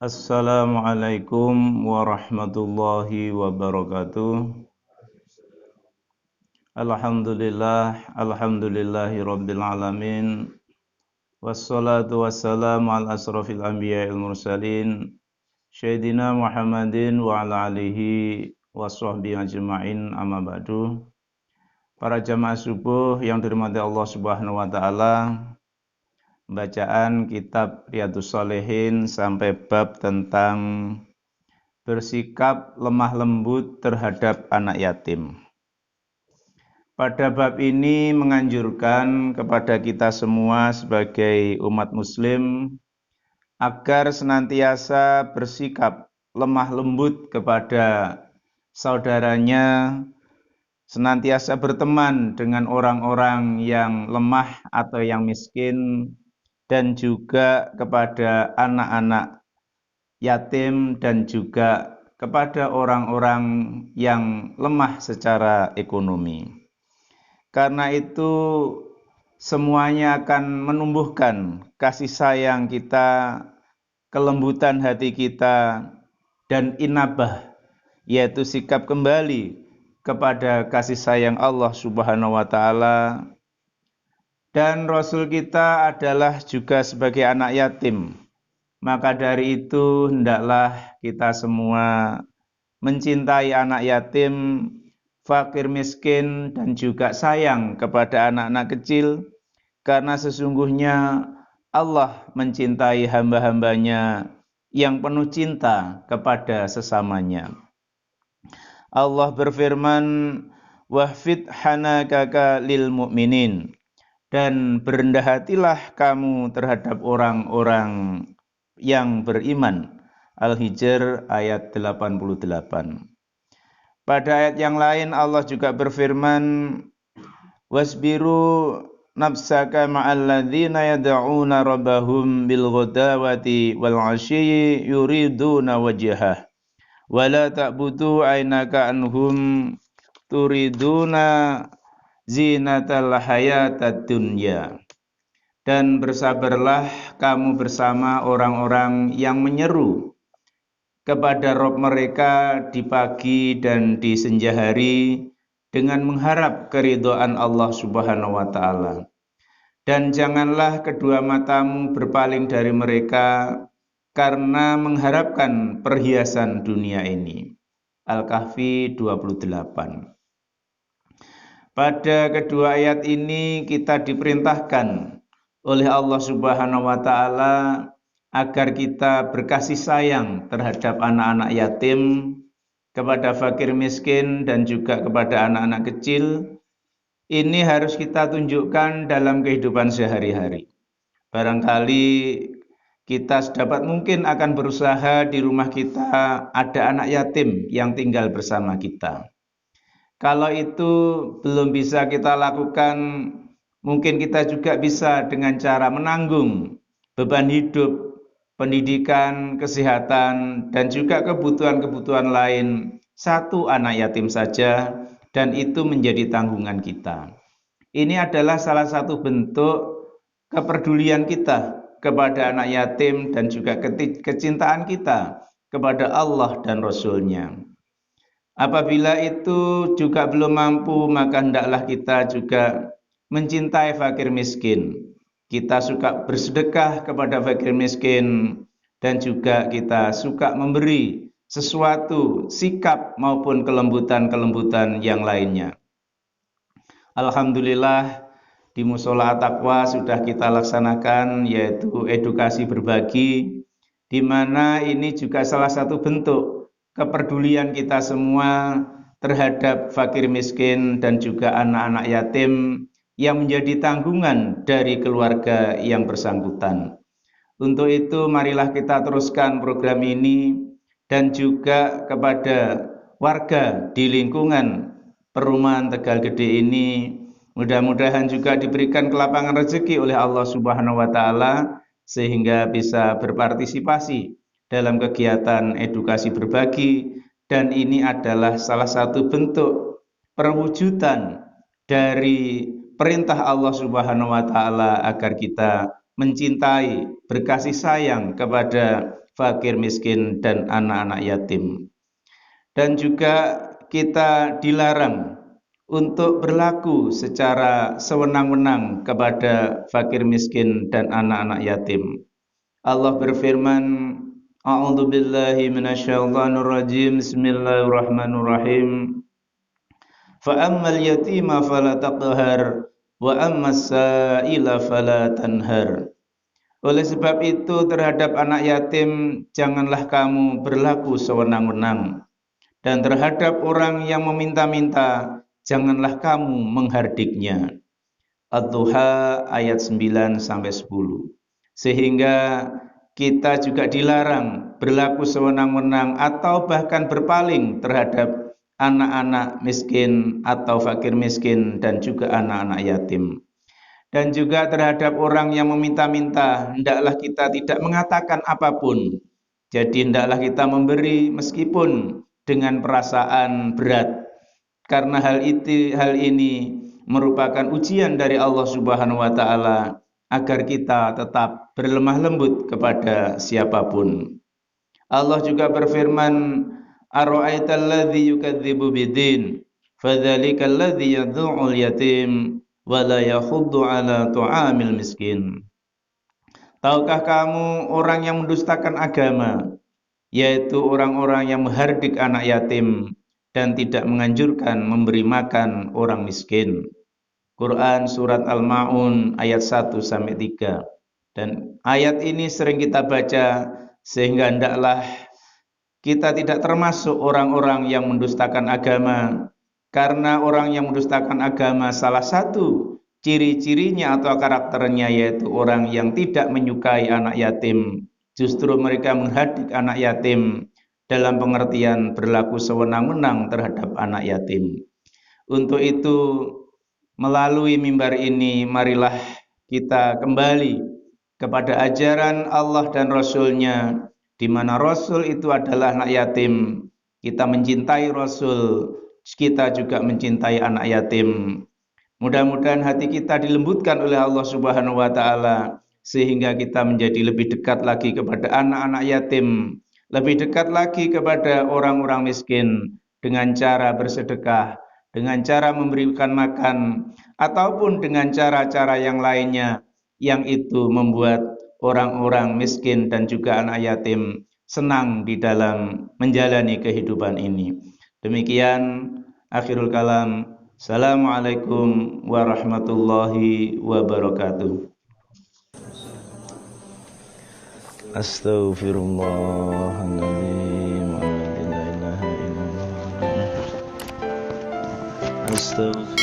Assalamualaikum warahmatullahi wabarakatuh. Alhamdulillahi rabbil alamin. Wassalatu wassalamu ala asrafil anbiya'il mursalin Sayyidina Muhammadin wa ala alihi wa sahbihi ajma'in amma ba'du. Para jamaah subuh yang dirahmati Allah Subhanahu wa taala, bacaan kitab Riyadhus Shalihin sampai bab tentang bersikap lemah lembut terhadap anak yatim. Pada bab ini menganjurkan kepada kita semua sebagai umat muslim agar senantiasa bersikap lemah lembut kepada saudaranya, senantiasa berteman dengan orang-orang yang lemah atau yang miskin, dan juga kepada anak-anak yatim dan juga kepada orang-orang yang lemah secara ekonomi. Karena itu semuanya akan menumbuhkan kasih sayang kita, kelembutan hati kita, dan inabah, yaitu sikap kembali kepada kasih sayang Allah Subhanahu wa taala. Dan Rasul kita adalah juga sebagai anak yatim. Maka dari itu hendaklah kita semua mencintai anak yatim, fakir miskin, dan juga sayang kepada anak-anak kecil, karena sesungguhnya Allah mencintai hamba-hambanya yang penuh cinta kepada sesamanya. Allah berfirman, wahfid hanakaka lil mu'minin, dan berendah hatilah kamu terhadap orang-orang yang beriman. Al-Hijr ayat 88. Pada ayat yang lain Allah juga berfirman, wasbiru nafsaka ma'al ladzina yad'una rabbahum bil ghadawati wal 'ashyi yuriduna wajhah wa la ta'budu aynaka anhum turiduna zinatal hayatad dunya. Dan bersabarlah kamu bersama orang-orang yang menyeru kepada Rabb mereka di pagi dan di senja hari dengan mengharap keridhaan Allah Subhanahu wa taala. Dan janganlah kedua matamu berpaling dari mereka karena mengharapkan perhiasan dunia ini. Al-Kahfi 28. Pada kedua ayat ini kita diperintahkan oleh Allah Subhanahu wa taala agar kita berkasih sayang terhadap anak-anak yatim, kepada fakir miskin, dan juga kepada anak-anak kecil. Ini harus kita tunjukkan dalam kehidupan sehari-hari. Barangkali kita sedapat mungkin akan berusaha di rumah kita ada anak yatim yang tinggal bersama kita. Kalau itu belum bisa kita lakukan, mungkin kita juga bisa dengan cara menanggung beban hidup, pendidikan, kesehatan, dan juga kebutuhan-kebutuhan lain satu anak yatim saja, dan itu menjadi tanggungan kita. Ini adalah salah satu bentuk kepedulian kita kepada anak yatim dan juga kecintaan kita kepada Allah dan Rasul-Nya. Apabila itu juga belum mampu, maka hendaklah kita juga mencintai fakir miskin. Kita suka bersedekah kepada fakir miskin, dan juga kita suka memberi sesuatu, sikap maupun kelembutan-kelembutan yang lainnya. Alhamdulillah, di Mushola At-Taqwa sudah kita laksanakan, yaitu edukasi berbagi, di mana ini juga salah satu bentuk kepedulian kita semua terhadap fakir miskin dan juga anak-anak yatim yang menjadi tanggungan dari keluarga yang bersangkutan. Untuk itu marilah kita teruskan program ini, dan juga kepada warga di lingkungan perumahan Tegal Gede ini, mudah-mudahan juga diberikan kelapangan rezeki oleh Allah Subhanahu wa taala sehingga bisa berpartisipasi dalam kegiatan edukasi berbagi, dan ini adalah salah satu bentuk perwujudan dari perintah Allah Subhanahu wa taala agar kita mencintai, berkasih sayang kepada fakir miskin dan anak-anak yatim. Dan juga kita dilarang untuk berlaku secara sewenang-wenang kepada fakir miskin dan anak-anak yatim. Allah berfirman, A'udzu billahi minasyaitonir rajim. Bismillahirrahmanirrahim. Fa ammal yatima fala taqhar wa ammas sa'ila fala tanhar. Oleh sebab itu terhadap anak yatim janganlah kamu berlaku sewenang-wenang, dan terhadap orang yang meminta-minta janganlah kamu menghardiknya. Ad-Duha ayat 9 sampai 10. Sehingga kita juga dilarang berlaku sewenang-wenang atau bahkan berpaling terhadap anak-anak miskin atau fakir miskin dan juga anak-anak yatim. Dan juga terhadap orang yang meminta-minta, hendaklah kita tidak mengatakan apapun. Jadi hendaklah kita memberi meskipun dengan perasaan berat, karena hal ini merupakan ujian dari Allah Subhanahu wa taala agar kita tetap berlemah lembut kepada siapapun. Allah juga berfirman, Ara'aital ladzi yukadzibu bidin, fadzalikal ladzi yad'ul yatim wa la yakhuddu 'ala tu'amil miskin. Tahukah kamu orang yang mendustakan agama, yaitu orang-orang yang menghardik anak yatim dan tidak menganjurkan memberi makan orang miskin. Quran surat Al-Ma'un ayat 1 sampai 3. Dan ayat ini sering kita baca sehingga hendaklah kita tidak termasuk orang-orang yang mendustakan agama, karena orang yang mendustakan agama salah satu ciri-cirinya atau karakternya yaitu orang yang tidak menyukai anak yatim. Justru mereka menghardik anak yatim dalam pengertian berlaku sewenang-wenang terhadap anak yatim. Untuk itu, melalui mimbar ini, marilah kita kembali kepada ajaran Allah dan Rasul-Nya, di mana Rasul itu adalah anak yatim. Kita mencintai Rasul, kita juga mencintai anak yatim. Mudah-mudahan hati kita dilembutkan oleh Allah Subhanahu wa taala sehingga kita menjadi lebih dekat lagi kepada anak-anak yatim, lebih dekat lagi kepada orang-orang miskin dengan cara bersedekah, dengan cara memberikan makan, ataupun dengan cara-cara yang lainnya yang itu membuat orang-orang miskin dan juga anak yatim senang di dalam menjalani kehidupan ini. Demikian akhirul kalam. Assalamualaikum warahmatullahi wabarakatuh. Astaghfirullahaladzim. La ilaha illallah. Astaghfirullah.